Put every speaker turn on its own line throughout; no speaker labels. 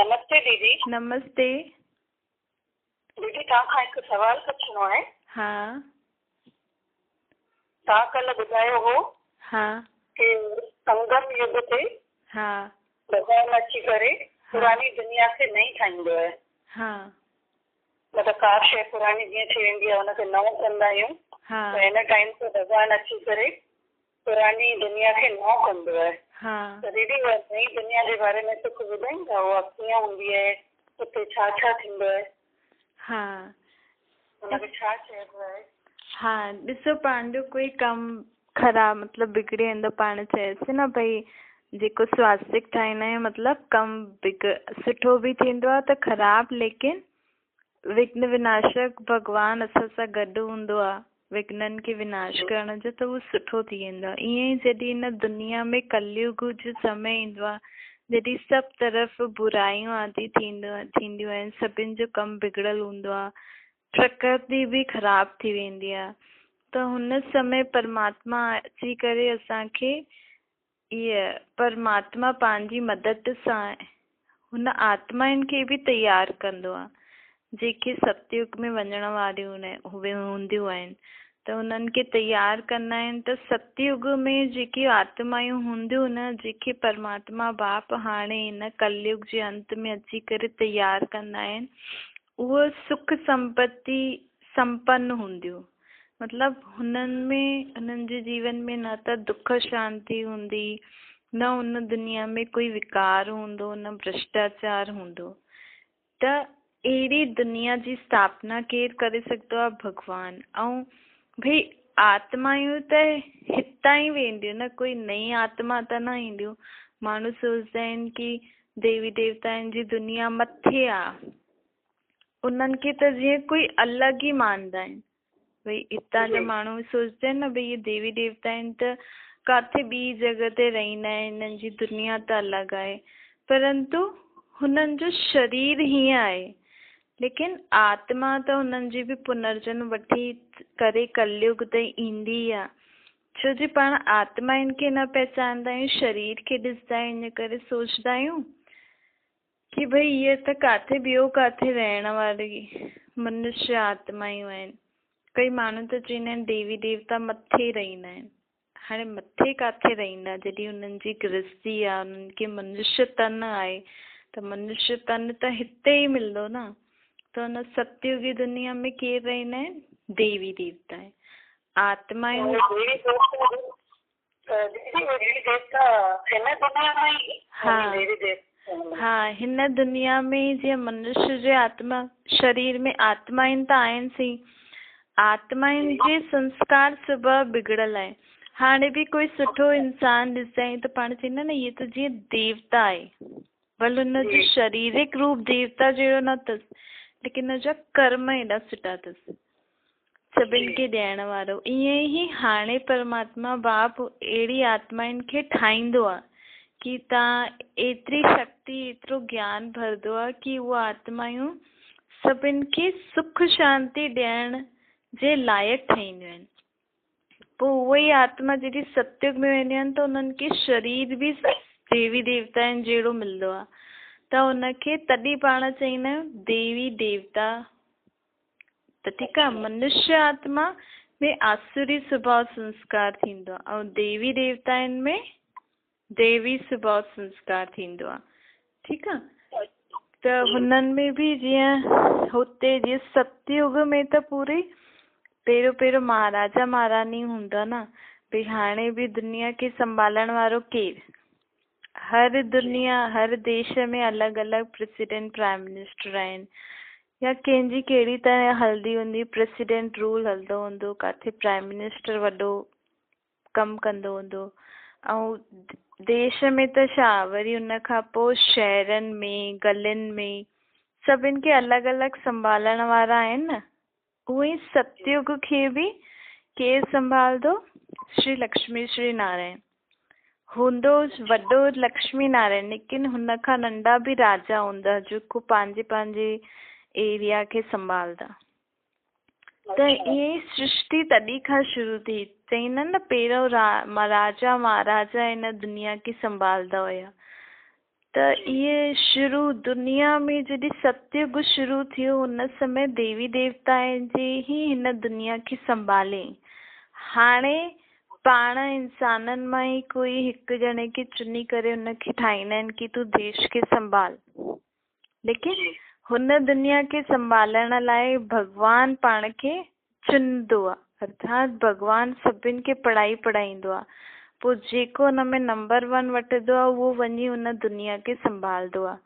नमस्ते दीदी।
नमस्ते।
दीदी तव्हां हिकु सवाल पुछणो आहे।
हाँ
तव्हां कल्ह ॿुधायो हो
हाँ
कि संगम युग ते
हाँ
भॻवान अची करे पुरानी दुनिया खे नई ठाहींदो आहे।
हाँ
मतिलबु का शइ पुरानी जीअं थी वेंदी आहे हुनखे नओं कंदा आहियूं।
हाँ
त हिन टाइम ते भॻवान अची करे पुरानी दुनिया खे नओं कंदो आहे।
हाँ
त दीदी उहा नई दुनिया जे बारे में कुझु ॿुधाईंदा? उहा कीअं हूंदी आहे, उते छा छा थींदो आहे,
हाँ
हुनखे छा चइबो आहे?
हाँ ॾिसो, पंहिंजो कोई कमु ख़राबु मतिलबु बिगड़ी वेंदो, पाण चएसि न भई जेको स्वास्तिक ठाहींदा आहियूं मतिलबु कमु सुठो बि थींदो आहे त ख़राबु, लेकिन विघ्न विनाशक भॻवानु असां सां गॾु हूंदो आहे विघ्ननि खे विनाश करण जो, त उहो सुठो थी वेंदो आहे। ईअं ई जॾहिं हिन दुनिया में कलयुग जो समय ईंदो आहे, जॾहिं सभु तरफ़ बुराइयूं आदि थींदियूं आहिनि, सभिनि जो कमु बिगड़ल हूंदो आहे, प्रकृति बि ख़राबु थी वेंदी आहे, त हुन समय परमात्मा अची करे असांखे परमात्मा पंहिंजी मदद सां हुन आत्माउनि खे बि तयारु कंदो आहे जेके सतयुग में वञण वारियूं हूंदियूं आहिनि, त हुननि खे तयारु कंदा आहिनि। त सतयुग में जेकी आत्मायूं हूंदियूं न, जेके परमात्मा बाप हाणे हिन कलयुग जे अंत में अची करे तयारु कंदा आहिनि, उहे सुख संपत्ति संपन्न हूंदियूं। मतिलबु हुननि जे जीवन में न त दुख शांति हूंदी, न हुन दुनिया में कोई विकार हूंदो, न भ्रष्टाचार हूंदो। त अहिड़ी दुनिया जी स्थापना केरु करे सघंदो आहे? भॻवानु। ऐं भई आत्मायूं त हितां ई वेंदियूं न, कोई नई आत्मा त न ईंदियूं। माण्हू सोचंदा आहिनि कि देवी देवताउनि जी दुनिया मथे आहे, उन्हनि खे त जीअं कोई अलॻि ई मञंदा आहिनि। भई हितां जा माण्हू सोचंदा आहिनि न भई ये देवी देवता आहिनि त किथे ॿी जॻह ते रहंदा आहिनि, हिननि जी दुनिया त अलॻि आहे, परंतु हुननि जो शरीर हीअं आहे, लेकिन आत्मा त हुननि जी बि पुनर्जन्म वठी करे कलयुग ताईं ईंदी आहे। छो जे पाण आत्माउनि खे न पहचानंदा आहियूं, शरीर खे ॾिसंदा आहियूं, इन करे सोचंदा आहियूं कि भई हीअ त किथे ॿियो किथे रहण वारी मनुष्य आत्मायूं आहिनि। कई माण्हू त चवंदा आहिनि देवी देवता मथे रहंदा आहिनि। हाणे मथे किथे रहंदा जॾहिं हुननि जी गृहस्थी आहे, हुननि खे मनुष्य तन आहे, त मनुष्य तन त हिते ई मिलंदो न। त हुन सतयुगी दुनिया में केरु रहंदा आहिनि? देवी देवता आहिनि। आत्मायूं हाँ हिन दुनिया में जीअं मनुष्य जे आत्मा शरीर में आत्माउनि त आहिनि सी, आत्माउनि जे संस्कार स्वभाव बिगड़ल आहे। हाणे बि कोई सुठो इंसान ॾिसंदा आहियूं त पाण चवंदा न इहे त जीअं देवता आहे, भले हुनजो शारीरिक रूप देवता जहिड़ो न अथसि, लेकिन हुनजा कर्म एॾा सुठा अथसि, सभिनि खे ॾियण वारो। ईअं ई हाणे परमात्मा बाप अहिड़ी आत्माउनि खे ठाहींदो आहे कि तव्हां एतिरी शक्ति एतिरो ज्ञान भरंदो आहे कि उहा आत्मायूं सभिनि खे सुख शांति ॾियण जे लाइक़ु ठाहींदियूं आहिनि। पोइ उहा ई आत्मा जॾहिं सतयुग में वेंदियूं आहिनि त उन्हनि खे शरीर बि देवी देवताउनि जहिड़ो मिलंदो आहे, त हुनखे तॾहिं पाण चवंदा आहियूं देवी देवता। त ठीकु आहे, मनुष्य आत्मा में आसुरी स्वभाव संस्कार थींदो आहे ऐं देवी देवताउनि में देवी स्वभाव संस्कार थींदो आहे। ठीकु आहे, त हुननि में बि जीअं हुते जीअं सतयुग में त पूरी पहिरियों महाराजा महारानी हूंदा न, भई हाणे बि दुनिया खे संभालण वारो केरु? हर देश में अलॻि अलॻि प्रेसिडेंट प्राइम मिनिस्टर आहिनि, या कंहिंजी कहिड़ी तरह हलंदी हूंदी, प्रेसिडेंट रूल हलंदो हूंदो, किथे प्राइम मिनिस्टर वॾो कमु कंदो हूंदो। ऐं देश में त छा वरी उन खां पोइ शहरनि में गलियुनि में सभिनि खे अलॻि अलॻि संभालण वारा आहिनि न। उहो ई सतयुग खे बि केरु संभालंदो? श्री लक्ष्मी श्री नारायण हूंदो, वॾो लक्ष्मी नारायण, लेकिन हुन खां नंढा बि राजा हूंदा जेको पंहिंजे एरिया खे संभालंदा। त ईअं सृष्टि तॾहिं खां शुरू थी, चईंदा न पहिरियों राजा महाराजा हिन दुनिया खे संभालंदा हुया, त इहे शुरू दुनिया में जॾहिं सतयुग शुरू थियो उन समय देवी देवताउनि जे ही हिन दुनिया खे संभाले। हाणे पाण इंसाननि मां ई कोई हिकु ॼणे खे चुनी करे उनखे ठाहींदा आहिनि कि तूं देश खे संभाल, लेकिन हुन दुनिया खे संभालण लाइ भॻवान पाण खे चुनंदो आहे, अर्थात भॻवान सभिनि खे पढ़ाईंदो आहे। पोइ जेको हुन में नंबर 1 वठंदो आहे उहो वञी हुन दुनिया खे संभालंदो आहे।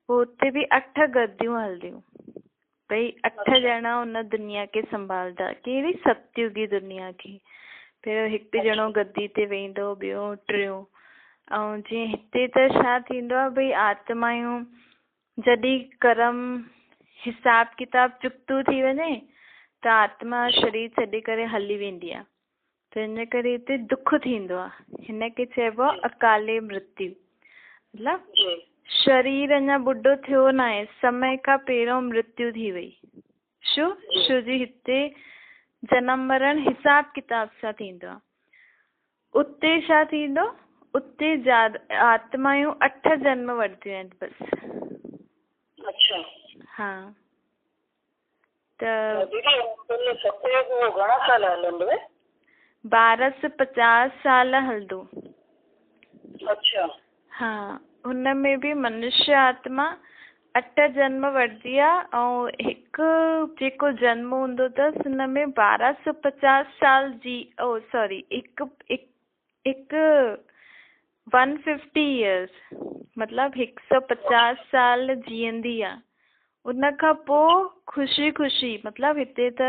पोइ हुते बि 8 गद्दियूं हलंदियूं, भई 8 ॼणा हुन दुनिया खे संभालंदा, कहिड़ी सतयुगी दुनिया खे। पहिरियों हिकु ॼणो गद्दी ते वेहींदो, ॿियो टियों। ऐं जीअं हिते त छा थींदो आहे, भई आत्मायूं जॾहिं कर्म हिसाब किताब चुकतो थी वञे त आत्मा शरीर छॾे करे हली वेंदी आहे, त हिन करे हिते दुख थींदो आहे। हिन खे चइबो आहे अकाले मृत्यु। मतिलबु शरीर अञा ॿुढो थियो न आहे, समय खां पहिरियों मृत्यु थी वई। छो जी हिते जनम मरण हिसाब किताब सां थींदो आहे। उते छा थींदो, उते आत्मायूं 8 जन्म वठंदियूं आहिनि बस।
अच्छा।
हा त
घणा साल हलंदो?
1250 साल हलंदो।
अच्छा।
हा, हुन में बि मनुष्य आत्मा 8 जन्म वठंदी आहे ऐं हिकु जेको जन्म हूंदो अथसि हुन में 1250 साल जी हिकु 150 years मतिलबु 150 साल जीअंदी आहे। उन खां पोइ ख़ुशी ख़ुशी, मतिलबु हिते त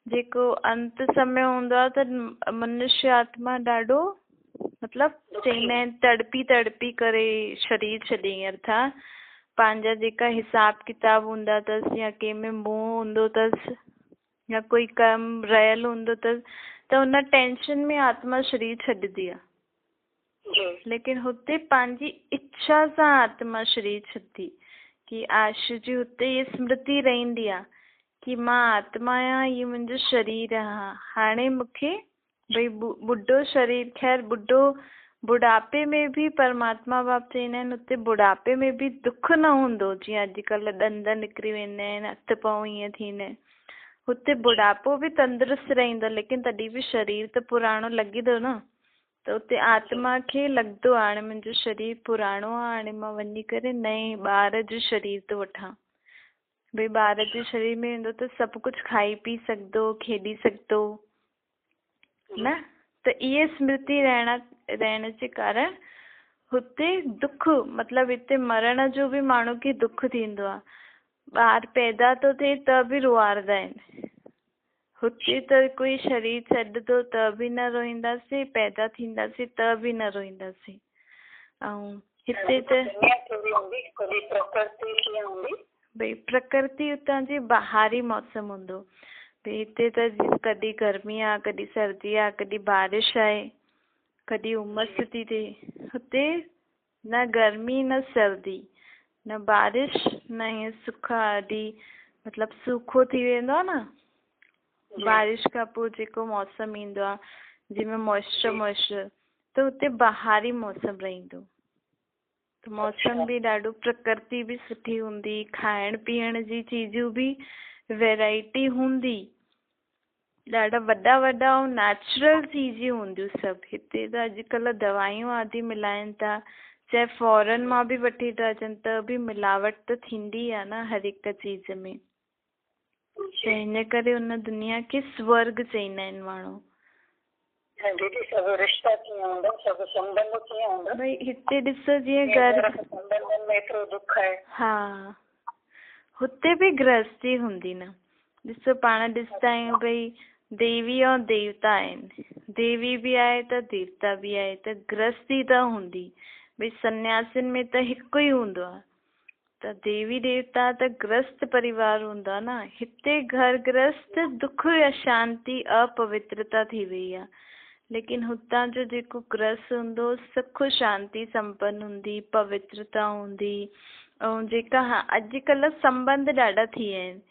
जेको अंत समय हूंदो आहे त मनुष्य आत्मा ॾाढो मतिलबु चईंदा आहिनि तड़पी तड़पी करे शरीर छॾे, अर्थात पंहिंजा जेका हिसाब किताब हूंदा अथसि या कंहिंमें मोह हूंदो अथसि या कोई कमु रहियल हूंदो अथसि त हुन टेंशन में आत्मा शरीर छॾंदी आहे। लेकिन हुते पंहिंजी इच्छा सां आत्मा शरीर छॾंदी, कि आशु जी हुते ये स्मृति रहंदी आहे कि मां आत्मा आहियां, ये मुंहिंजो शरीर आहे। हाणे मूंखे भई ॿुढो शरीर, ख़ैर बुढ़ापे में भी परमात्मा बाप चईंदा आहिनि हुते बुढ़ापे में भी दुख न हूंदो, जीअं अॼुकल्ह ॾंद निकिरी वेंदा आहिनि, हथ पांव ईअं थींदा आहिनि। हुते बुढ़ापो भी तंदुरुस्त रहंदो, लेकिन तॾहिं भी शरीर त पुराणो लॻंदो न। त उते आत्मा खे लॻंदो आहे हाणे मुंहिंजो शरीर पुराणो आहे, हाणे मां वञी करे नए ॿार जो शरीर थो वठां। भई ॿार जे शरीर में वेंदो त सभु कुझु खाई पी सघंदो, खेॾी सघंदो न। त इहे स्मृति रहण जे कारण हुते दुख, मतिलबु हिते मरण जो बि माण्हू खे दुख थींदो आहे। ॿार पैदा थो थिए त बि रुआरदा आहिनि। हुते त कोई शरीर छॾंदो त बि न रोईंदासीं, पैदा थींदासीं त बि न रोईंदासीं। ऐं हिते त भई प्रकृति उतां जी बहारी मौसम हूंदो। भई हिते त कॾहिं गर्मी आहे, कॾहिं सर्दी आहे, कॾहिं बारिश आहे, कॾहिं उमस थी थिए। हुते न गर्मी न सर्दी न बारिश न हीअं सुखा ॾी, मतिलबु सूखो थी वेंदो आहे न बारिश खां पोइ जेको मौसम ईंदो आहे जंहिंमें मॉइस्चर, त हुते बहारी मौसम रहंदो। त मौसम भी ॾाढो, प्रकृति भी सुठी हूंदी, खाइण पीअण जी चीजूं भी वैरायटी हूंदी, ॾाढा वॾा वॾा ऐं नेचुरल चीजूं हूंदियूं सभु। हिते त अॼुकल्ह दवाइयूं आदि मिलाइनि था, चाहे फॉरेन मां भी वठी था अचनि त बि मिलावट त थींदी आहे न हर हिकु चीज में। त हिन करे हुन दुनिया खे स्वर्ग चईंदा आहिनि माण्हू। भई हिते ॾिसो जीअं घर हा, हुते भी गृहस्थी हूंदी न। ॾिसो पाण ॾिसंदा आहियूं भई देवी ऐं देवता आहिनि, देवी भी आहे त देवता भी आहे, त गृहस्थी त हूंदी। भई सन्यासिन में त हिकु ई हूंदो आहे, त देवी देवता त गृहस्थ परिवार हूंदो आहे न। हिते घर गृहस्थ दुख, अशांति, अपवित्रता थी वई आहे। लेकिन हुतां जो जेको गृहस्थ हूंदो सुख शांति संपन्न हूंदी, पवित्रता हूंदी। ऐं जेका अॼुकल्ह संबंध ॾाढा थी विया आहिनि,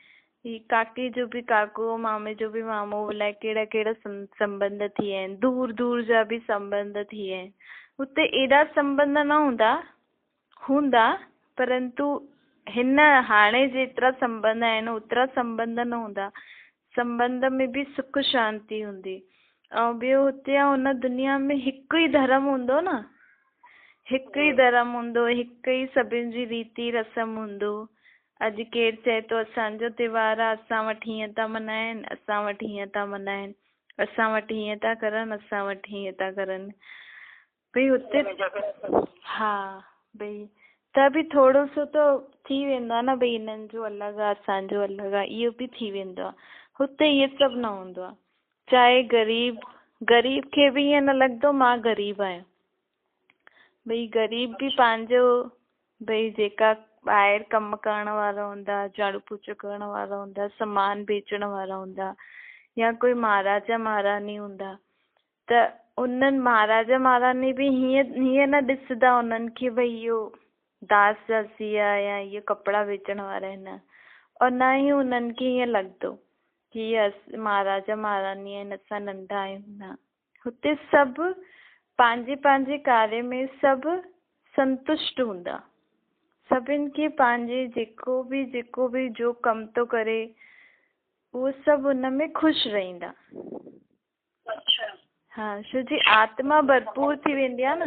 ही काके जो भी काको, मामे जो भी मामो, अलाए कहिड़ा कहिड़ा संबंध थी विया आहिनि, दूर दूर जा भी संबंध थी विया आहिनि। हुते एॾा संबंध न हूंदा, हूंदा, परंतु हिन हाणे जेतिरा संबंध आहिनि ओतिरा संबंध न हूंदा। संबंध में बि सुख शांती हूंदी। ऐं ॿियो हुते हुन दुनिया में हिकु ई धर्म हूंदो न, हिकु ई धर्म हूंदो, हिकु ई सभिनि जी रीति रस्म हूंदो। अॼु केरु चए थो असांजो त्योहार आहे, असां वटि हीअं था मल्हाइनि, असां वटि हीअं था मल्हाइनि, असां वटि हीअं था करनि, असां वटि हीअं था करनि। भई हुते हा भई त बि थोरो सो त थी वेंदो आहे न, भई हिननि जो अलॻि आहे, असांजो अलॻि आहे, इहो बि थी वेंदो आहे। हुते इहे सभु न हूंदो आहे। चाहे ग़रीब खे बि ईअं न लॻंदो मां ग़रीब आहियां। भई ग़रीब बि पंहिंजो, भई जेका ॿाहिरि कमु करण वारा हूंदा, झाड़ू पोछो करण वारा हूंदा, सामान बेचण वारा हूंदा, या कोई महाराजा महारानी हूंदा, त उन्हनि महाराजा महारानी बि हीअं न ॾिसंदा उन्हनि खे भई इहो दास दासी आहे या इहे कपिड़ा बेचण वारा आहिनि, और न ई उन्हनि खे ईअं लॻंदो की महाराजा महारानी आहिनि, असां नंढा आहियूं। न, हुते सभु पंहिंजे पंहिंजे कार्य में सभु संतुष्ट हूंदा। सभिनि खे पंहिंजे जेको बि जो कमु थो करे उहो सभु उन में ख़ुशि रहंदा।
अच्छा।
हा, छो जी आत्मा भरपूर थी वेंदी आहे न।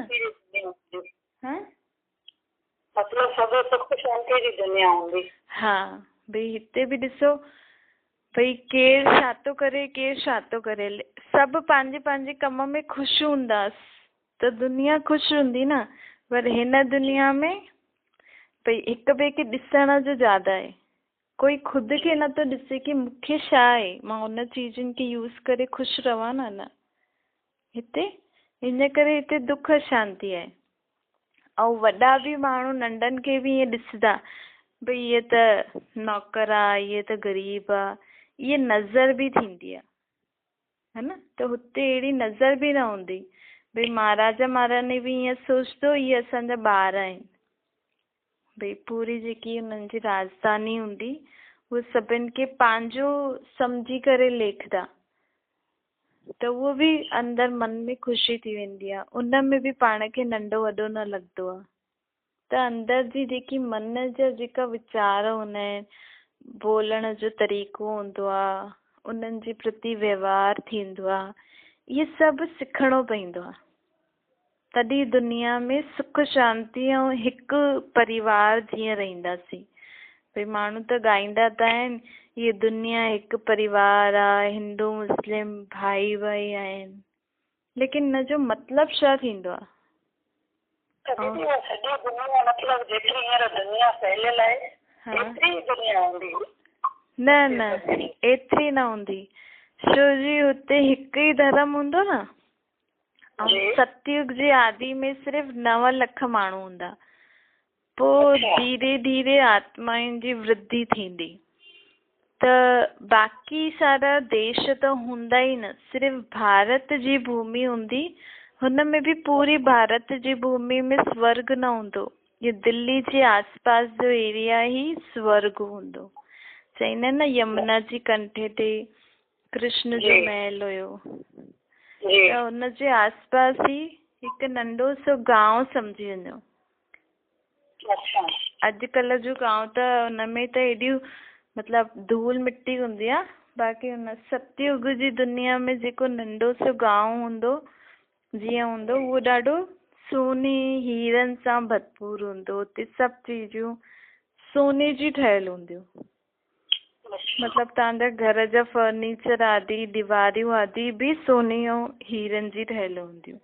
हा,
मतलब सभु सुख शांति जी दुनिया हूंदी।
हा, भई हिते बि ॾिसो, भई केरु छा थो करे, केरु छा थो करे, सभु पंहिंजे पंहिंजे कम में ख़ुशि हूंदासीं त दुनिया ख़ुशि हूंदी न। पर हिन दुनिया में भई हिक ॿिए खे ॾिसण जो ज़्यादा आहे। कोई ख़ुदि खे नथो ॾिसे कि मूंखे छा आहे, मां उन चीज़ुनि खे यूज़ करे ख़ुशि रहां न। हिते इन करे हिते दुख शांती आहे। ऐं वॾा बि माण्हू नंढनि खे बि ईअं ॾिसंदा, भई इहे त नौकर आहे, इहे त ग़रीब आहे, इहे नज़र बि थींदी आहे, है न। त हुते अहिड़ी नज़र बि न हूंदी। भई महाराजा महारानी बि ईअं सोचंदो इहे असांजा ॿार आहिनि। भई पूरी जेकी हुननि जी राजधानी हूंदी उहे सभिनि खे पंहिंजो सम्झी करे लेखदा, त उहो बि अंदरि मन में ख़ुशी थी वेंदी आहे। उन में बि पाण खे नंढो वॾो न लॻंदो आहे। त अंदरि जी जेकी मन जा जेका वीचार हूंदा आहिनि, बोलण जो तरीक़ो हूंदो आहे, उन्हनि जे प्रति व्यवहार थींदो आहे, इहे सभु सिखणो पवंदो आहे। तॾहिं दुनिया में सुख शांती ऐं हिकु परिवार जीअं रहंदासीं। भई माण्हू त ॻाईंदा त आहिनि, हीअ दुनिया हिकु परिवार आहे, हिंदू मुस्लिम भाई भाई आहिनि, लेकिन हिन जो मतिलबु छा थींदो आहे?
सॼी दुनिया मतलब जेतिरी हींअर दुनिया फैलियल आहे, एतिरी दुनिया हूंदी?
न, एतिरी न हूंदी। छो जी हुते हिकु ई धर्म हूंदो न। ऐं सतयुग जे आदि में सिर्फ़ु 9 लख माण्हू हूंदा। पोइ धीरे धीरे आत्माउनि जी वृद्धि थींदी, त बाक़ी सारा देश त हूंदा ई न, सिर्फ़ु भारत जी भूमि हूंदी। हुन में बि पूरी भारत जी भूमि में स्वर्ग न हूंदो। ये दिल्ली जे आसपास जो एरिया ई स्वर्ग हूंदो। चईंदा आहिनि न, यमुना जी कंठे ते कृष्ण जो महल हुयो, त हुनजे आसपास ई हिकु नंढो सो गांव सम्झी वञो। अॼुकल्ह जो गांव त हुनमें त हेॾियूं मतिलबु धूल मिट्टी हूंदी आहे। बाक़ी हुन सतयुग जी दुनिया में जेको नंढो सो गांव हूंदो, जीअं हूंदो, उहो ॾाढो सोने हीरनि सां भरपूर हूंदो। हुते सभु चीजूं सोने जी ठहियल हूंदियूं। मतिलबु तव्हांजा घर जा फर्नीचर आदि, दीवारियूं आदि बि सोने ऐं हीरनि जी ठहियल हूंदियूं।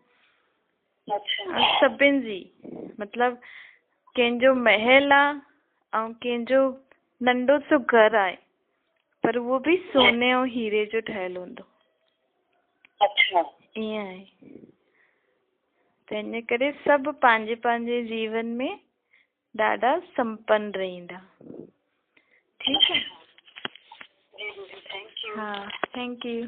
सभिनि जी, मतिलबु कंहिंजो महल आहे ऐं कंहिंजो नंढो सो घरु आहे, पर उहो बि सोने ऐं हीरे जो ठहियल हूंदो। ईअं आहे। त इन करे सभु पंहिंजे पंहिंजे जीवन में ॾाढा संपन्न रहंदा। ठीकु आहे? हा, थैंक यू।